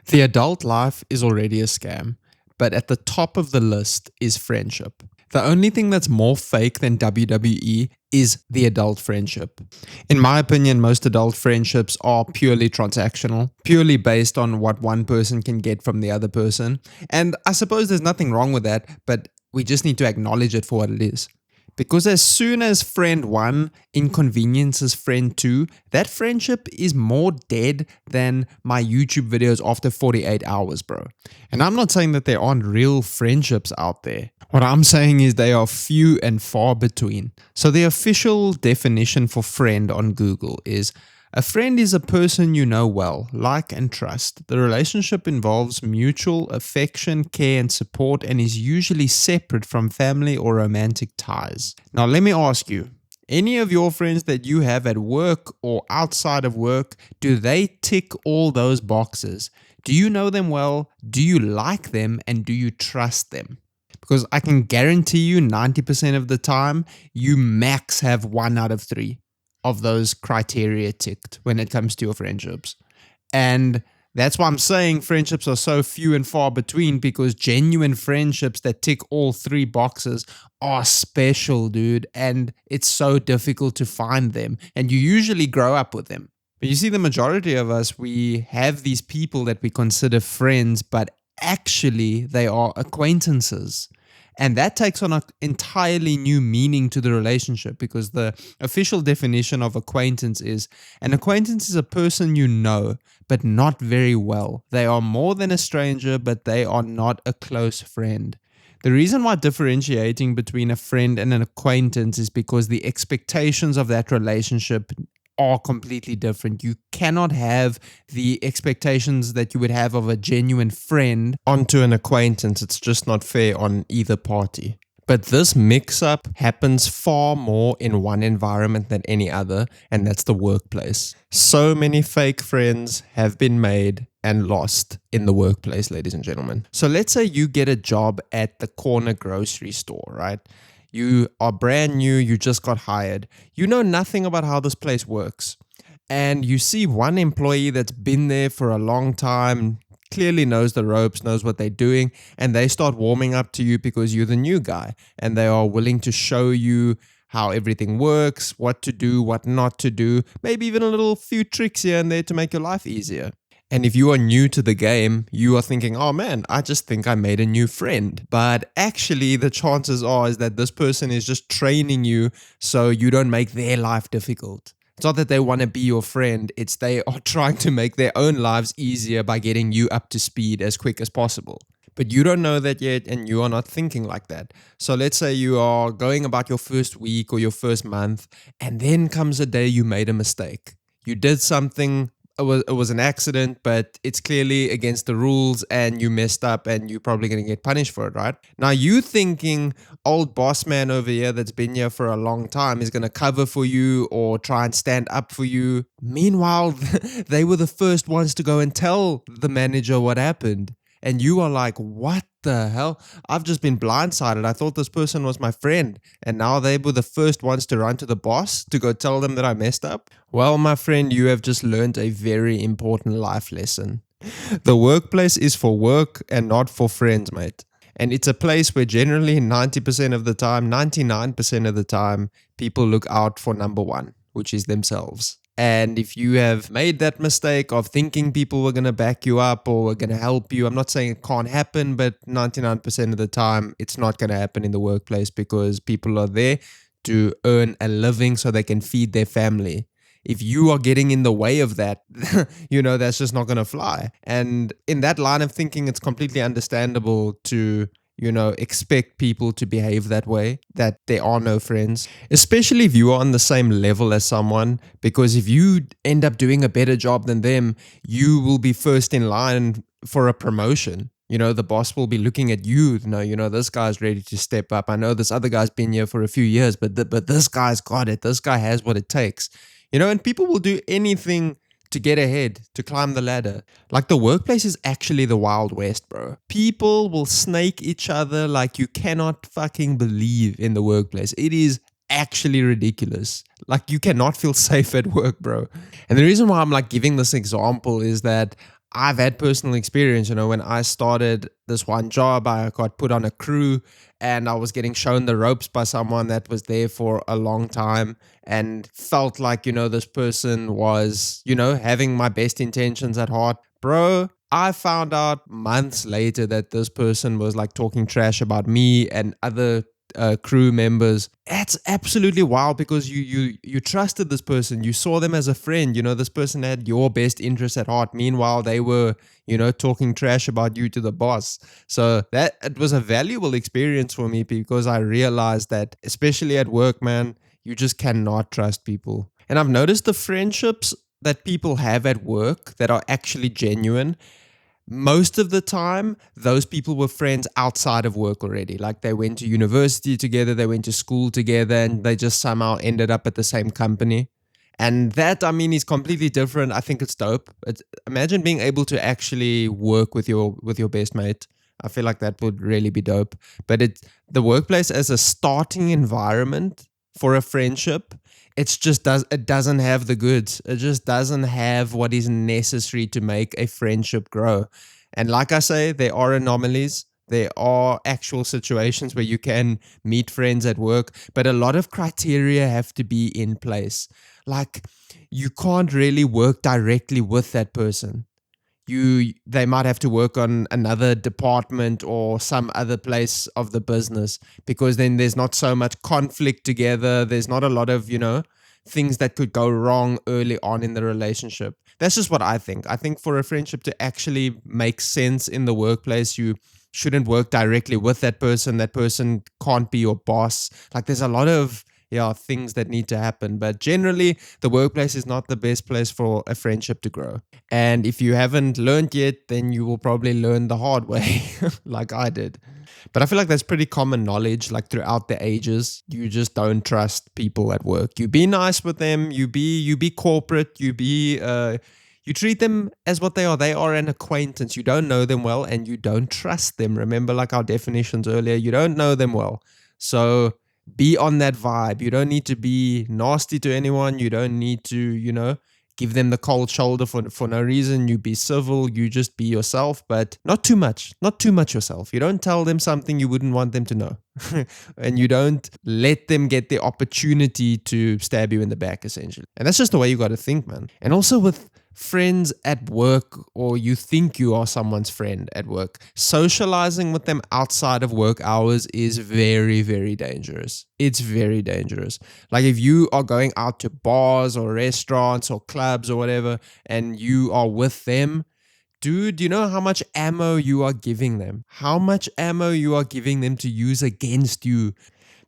The adult life is already a scam, but at the top of the list is friendship. The only thing that's more fake than WWE is the adult friendship. In my opinion, most adult friendships are purely transactional, purely based on what one person can get from the other person. And I suppose there's nothing wrong with that, but we just need to acknowledge it for what it is. Because as soon as friend one inconveniences friend two, that friendship is more dead than my YouTube videos after 48 hours, bro. And I'm not saying that there aren't real friendships out there. What I'm saying is they are few and far between. So the official definition for friend on Google is: a friend is a person you know well, like and trust. The relationship involves mutual affection, care, and support and is usually separate from family or romantic ties. Now, let me ask you, any of your friends that you have at work or outside of work, do they tick all those boxes? Do you know them well? Do you like them? And do you trust them? Because I can guarantee you 90% of the time, you max have 1 out of 3 of those criteria ticked when it comes to your friendships. And that's why I'm saying friendships are so few and far between, because genuine friendships that tick all 3 boxes are special, dude. And it's so difficult to find them. And you usually grow up with them. But you see, the majority of us, we have these people that we consider friends, but actually they are acquaintances. And that takes on an entirely new meaning to the relationship, because the official definition of acquaintance is: an acquaintance is a person you know, but not very well. They are more than a stranger, but they are not a close friend. The reason why differentiating between a friend and an acquaintance is because the expectations of that relationship are completely different. You cannot have the expectations that you would have of a genuine friend onto an acquaintance. It's just not fair on either party. But this mix-up happens far more in one environment than any other, and that's the workplace. So many fake friends have been made and lost in the workplace, ladies and gentlemen. So let's say you get a job at the corner grocery store, right? You are brand new, you just got hired. You know nothing about how this place works. And you see one employee that's been there for a long time, clearly knows the ropes, knows what they're doing, and they start warming up to you because you're the new guy. And they are willing to show you how everything works, what to do, what not to do, maybe even a little few tricks here and there to make your life easier. And if you are new to the game, you are thinking, oh man, I just think I made a new friend. But actually, the chances are is that this person is just training you so you don't make their life difficult. It's not that they want to be your friend, it's they are trying to make their own lives easier by getting you up to speed as quick as possible. But you don't know that yet, and you are not thinking like that. So let's say you are going about your first week or your first month, and then comes a day you made a mistake. You did something. It was an accident, but it's clearly against the rules and you messed up and you're probably going to get punished for it, right? Now you thinking old boss man over here that's been here for a long time is going to cover for you or try and stand up for you. Meanwhile, they were the first ones to go and tell the manager what happened. And you are like, what the hell? I've just been blindsided. I thought this person was my friend. And now they were the first ones to run to the boss to go tell them that I messed up. Well, my friend, you have just learned a very important life lesson. The workplace is for work and not for friends, mate. And it's a place where generally 90% of the time, 99% of the time, people look out for number one, which is themselves. And if you have made that mistake of thinking people were going to back you up or were going to help you, I'm not saying it can't happen, but 99% of the time, it's not going to happen in the workplace because people are there to earn a living so they can feed their family. If you are getting in the way of that, that's just not going to fly. And in that line of thinking, it's completely understandable to expect people to behave that way, that there are no friends, especially if you are on the same level as someone, because if you end up doing a better job than them, you will be first in line for a promotion. The boss will be looking at you, this guy's ready to step up. I know this other guy's been here for a few years, but this guy's got it. This guy has what it takes. And people will do anything to get ahead, to climb the ladder. Like the workplace is actually the Wild West, bro. People will snake each other like you cannot fucking believe in the workplace. It is actually ridiculous. Like you cannot feel safe at work, bro. And the reason why I'm like giving this example is that I've had personal experience, when I started this one job, I got put on a crew and I was getting shown the ropes by someone that was there for a long time and felt like, this person was, having my best intentions at heart. Bro, I found out months later that this person was like talking trash about me and other crew members. That's absolutely wild because you trusted this person. You saw them as a friend. This person had your best interests at heart. Meanwhile, they were, talking trash about you to the boss. So that it was a valuable experience for me because I realized that, especially at work, man, you just cannot trust people. And I've noticed the friendships that people have at work that are actually genuine, most of the time, those people were friends outside of work already. Like they went to university together, they went to school together, and they just somehow ended up at the same company. And that, I mean, is completely different. I think it's dope. Imagine being able to actually work with your best mate. I feel like that would really be dope. But the workplace as a starting environment for a friendship, it doesn't have the goods. It just doesn't have what is necessary to make a friendship grow. And like I say, there are anomalies. There are actual situations where you can meet friends at work, but a lot of criteria have to be in place. Like you can't really work directly with that person. They might have to work on another department or some other place of the business, because then there's not so much conflict together. There's not a lot of things that could go wrong early on in the relationship. That's just what I think. I think for a friendship to actually make sense in the workplace, you shouldn't work directly with that person. That person can't be your boss. Like there's a lot of things that need to happen. But generally, the workplace is not the best place for a friendship to grow. And if you haven't learned yet, then you will probably learn the hard way, like I did. But I feel like that's pretty common knowledge, like throughout the ages. You just don't trust people at work. You be nice with them, you be corporate, you treat them as what they are. They are an acquaintance. You don't know them well and you don't trust them. Remember, like our definitions earlier, you don't know them well. So be on that vibe. You don't need to be nasty to anyone. You don't need to, give them the cold shoulder for no reason. You be civil. You just be yourself, but not too much. Not too much yourself. You don't tell them something you wouldn't want them to know. And you don't let them get the opportunity to stab you in the back, essentially. And that's just the way you got to think, man. And also with friends at work, or you think you are someone's friend at work, socializing with them outside of work hours is very, very dangerous. It's very dangerous. Like if you are going out to bars or restaurants or clubs or whatever, and you are with them, dude, do you know how much ammo you are giving them? How much ammo you are giving them to use against you?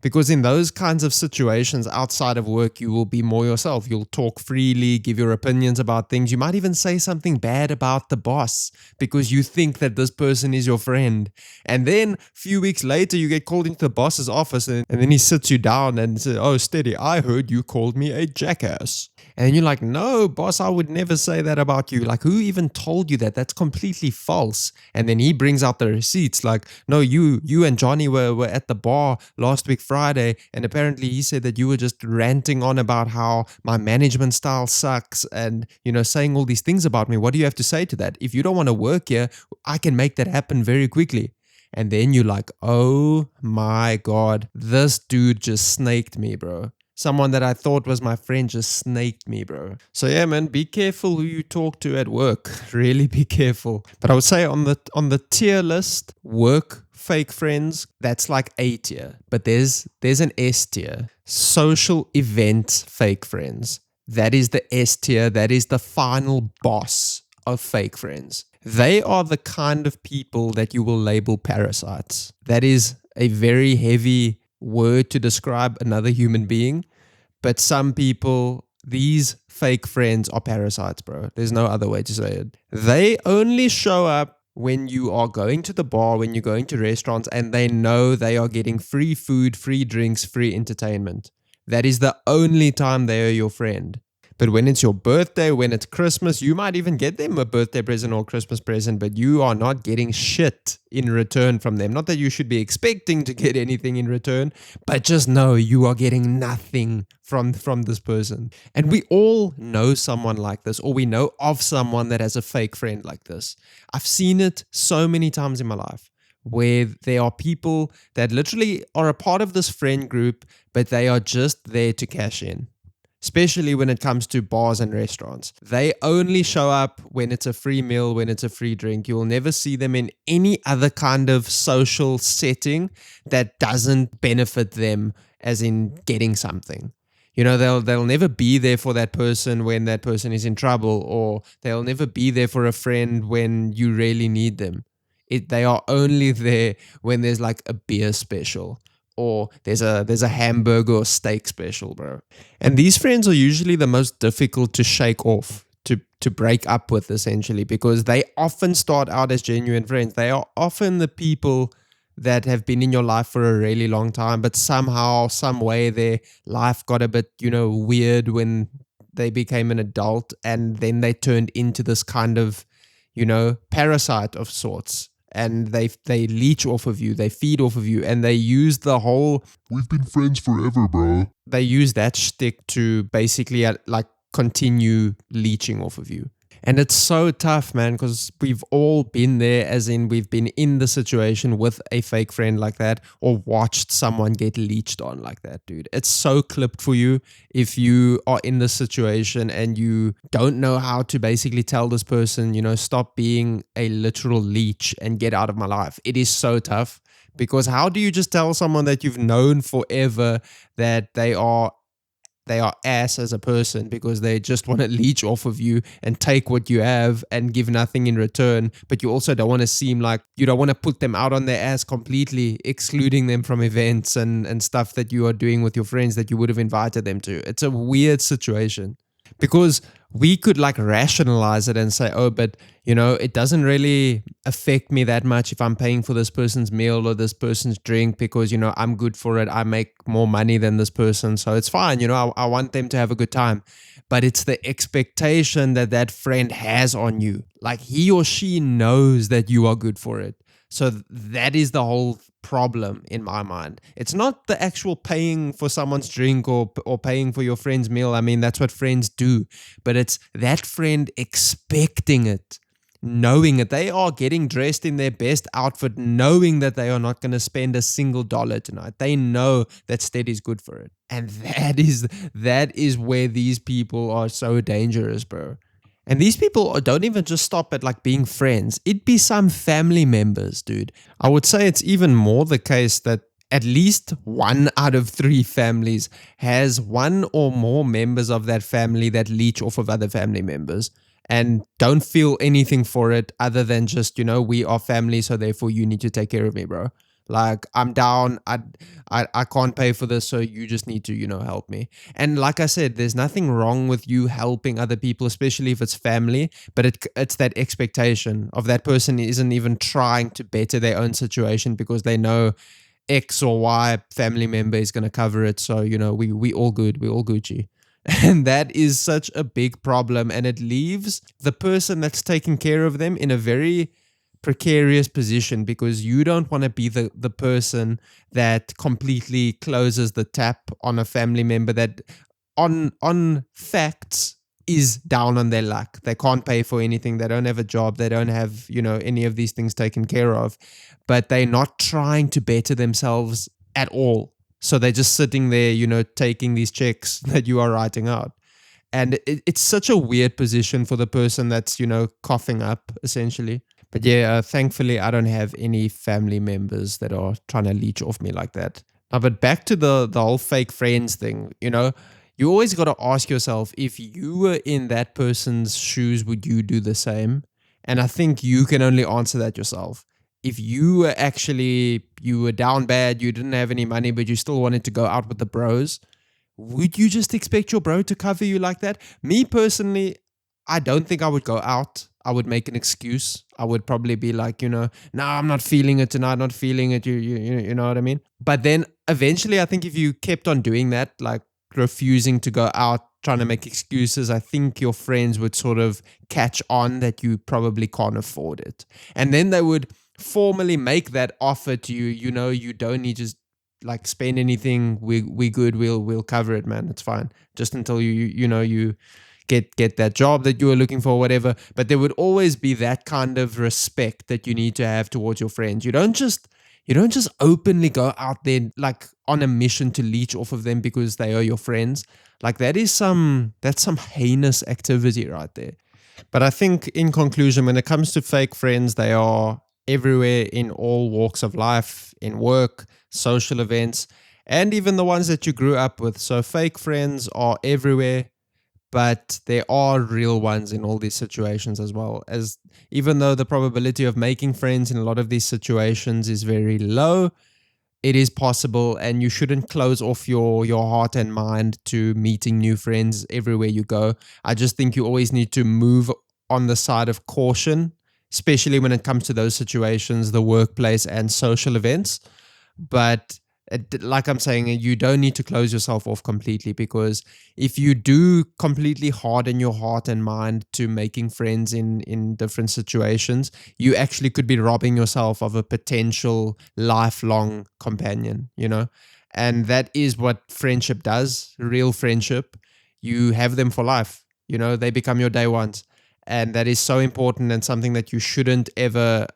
Because in those kinds of situations outside of work, you will be more yourself. You'll talk freely, give your opinions about things. You might even say something bad about the boss because you think that this person is your friend. And then a few weeks later, you get called into the boss's office and then he sits you down and says, "Oh, Steady, I heard you called me a jackass." And you're like, "No, boss, I would never say that about you. Like, who even told you that? That's completely false." And then he brings out the receipts like, "No, you and Johnny were at the bar last week Friday, and apparently he said that you were just ranting on about how my management style sucks and, saying all these things about me. What do you have to say to that? If you don't want to work here, I can make that happen very quickly." And then you're like, "Oh my God, this dude just snaked me, bro. Someone that I thought was my friend just snaked me, bro." So yeah, man, be careful who you talk to at work. Really be careful. But I would say on the tier list, work fake friends, that's like A tier. But there's an S tier. Social event fake friends. That is the S tier. That is the final boss of fake friends. They are the kind of people that you will label parasites. That is a very heavy word to describe another human being. But some people, these fake friends are parasites, bro. There's no other way to say it. They only show up when you are going to the bar, when you're going to restaurants, and they know they are getting free food, free drinks, free entertainment. That is the only time they are your friend. But when it's your birthday, when it's Christmas, you might even get them a birthday present or Christmas present, but you are not getting shit in return from them. Not that you should be expecting to get anything in return, but just know you are getting nothing from this person. And we all know someone like this, or we know of someone that has a fake friend like this. I've seen it so many times in my life, where there are people that literally are a part of this friend group, but they are just there to cash in. Especially when it comes to bars and restaurants. They only show up when it's a free meal, when it's a free drink. You will never see them in any other kind of social setting that doesn't benefit them, as in getting something. You know, they'll never be there for that person when that person is in trouble, or they'll never be there for a friend when you really need them. They are only there when there's like a beer special, or there's a hamburger or steak special, bro. And these friends are usually the most difficult to shake off, to break up with, essentially, because they often start out as genuine friends. They are often the people that have been in your life for a really long time, but somehow, some way, their life got a bit, weird when they became an adult, and then they turned into this kind of, parasite of sorts. And they leech off of you, they feed off of you, and they use the whole "we've been friends forever, bro." They use that shtick to basically like continue leeching off of you. And it's so tough, man, because we've all been there, as in we've been in the situation with a fake friend like that, or watched someone get leeched on like that, dude. It's so clipped for you if you are in this situation and you don't know how to basically tell this person, stop being a literal leech and get out of my life. It is so tough, because how do you just tell someone that you've known forever that they are ass as a person, because they just want to leech off of you and take what you have and give nothing in return? But you also don't want to seem like, you don't want to put them out on their ass completely, excluding them from events and stuff that you are doing with your friends that you would have invited them to. It's a weird situation, because we could like rationalize it and say, oh, but it doesn't really affect me that much if I'm paying for this person's meal or this person's drink, because, I'm good for it. I make more money than this person, so it's fine. I want them to have a good time. But it's the expectation that that friend has on you. Like, he or she knows that you are good for it. So that is the whole problem in my mind. It's not the actual paying for someone's drink or paying for your friend's meal. I mean, that's what friends do. But it's that friend expecting it, knowing it. They are getting dressed in their best outfit, knowing that they are not going to spend a single dollar tonight. They know that Steady's good for it. And that is where these people are so dangerous, bro. And these people don't even just stop at like being friends. It'd be some family members, dude. I would say it's even more the case that at least 1 out of 3 families has one or more members of that family that leech off of other family members and don't feel anything for it other than just, we are family, so therefore you need to take care of me, bro. Like, I'm down, I can't pay for this, so you just need to, help me. And like I said, there's nothing wrong with you helping other people, especially if it's family, but it's that expectation of that person isn't even trying to better their own situation because they know X or Y family member is going to cover it. So, we all good, we all Gucci. And that is such a big problem, and it leaves the person that's taking care of them in a very precarious position, because you don't want to be the person that completely closes the tap on a family member that on facts is down on their luck. They can't pay for anything. They don't have a job. They don't have, any of these things taken care of, but they're not trying to better themselves at all. So they're just sitting there, taking these checks that you are writing out. And it's such a weird position for the person that's, coughing up, essentially. But yeah, thankfully, I don't have any family members that are trying to leech off me like that. Now, but back to the whole fake friends thing, you always got to ask yourself, if you were in that person's shoes, would you do the same? And I think you can only answer that yourself. If you were down bad, you didn't have any money, but you still wanted to go out with the bros, would you just expect your bro to cover you like that? Me personally, I don't think I would go out. I would make an excuse. I would probably be like, no, I'm not feeling it tonight, not feeling it. You know what I mean? But then eventually, I think if you kept on doing that, like refusing to go out trying to make excuses, I think your friends would sort of catch on that you probably can't afford it. And then they would formally make that offer to you. You don't need to like spend anything. We good. We'll cover it, man. It's fine. Just until you get that job that you were looking for, whatever. But there would always be that kind of respect that you need to have towards your friends. You don't just openly go out there like on a mission to leech off of them because they are your friends. Like that's some heinous activity right there. But I think in conclusion, when it comes to fake friends, they are everywhere in all walks of life, in work, social events, and even the ones that you grew up with. So fake friends are everywhere, but there are real ones in all these situations as well. As even though the probability of making friends in a lot of these situations is very low, it is possible, and you shouldn't close off your heart and mind to meeting new friends everywhere you go. I just think you always need to move on the side of caution, especially when it comes to those situations, the workplace and social events. But like I'm saying, you don't need to close yourself off completely, because if you do completely harden your heart and mind to making friends in different situations, you actually could be robbing yourself of a potential lifelong companion. And that is what friendship does. Real friendship, you have them for life. They become your day ones, and that is so important and something that you shouldn't ever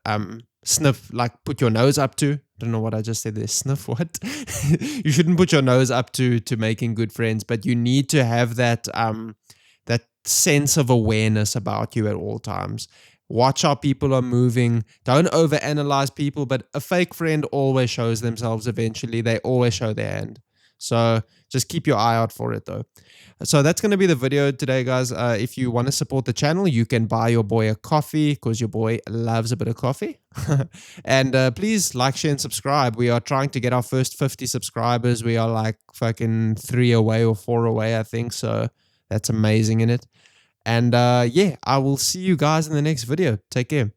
sniff, like put your nose up to. I don't know what I just said there. Sniff what? You shouldn't put your nose up to making good friends, but you need to have that sense of awareness about you at all times. Watch how people are moving. Don't overanalyze people, but a fake friend always shows themselves eventually. They always show their hand. So just keep your eye out for it though. So that's going to be the video today, guys. If you want to support the channel, you can buy your boy a coffee, because your boy loves a bit of coffee. And please like, share, and subscribe. We are trying to get our first 50 subscribers. We are like fucking 3 away or 4 away, I think. So that's amazing, in it. And yeah, I will see you guys in the next video. Take care.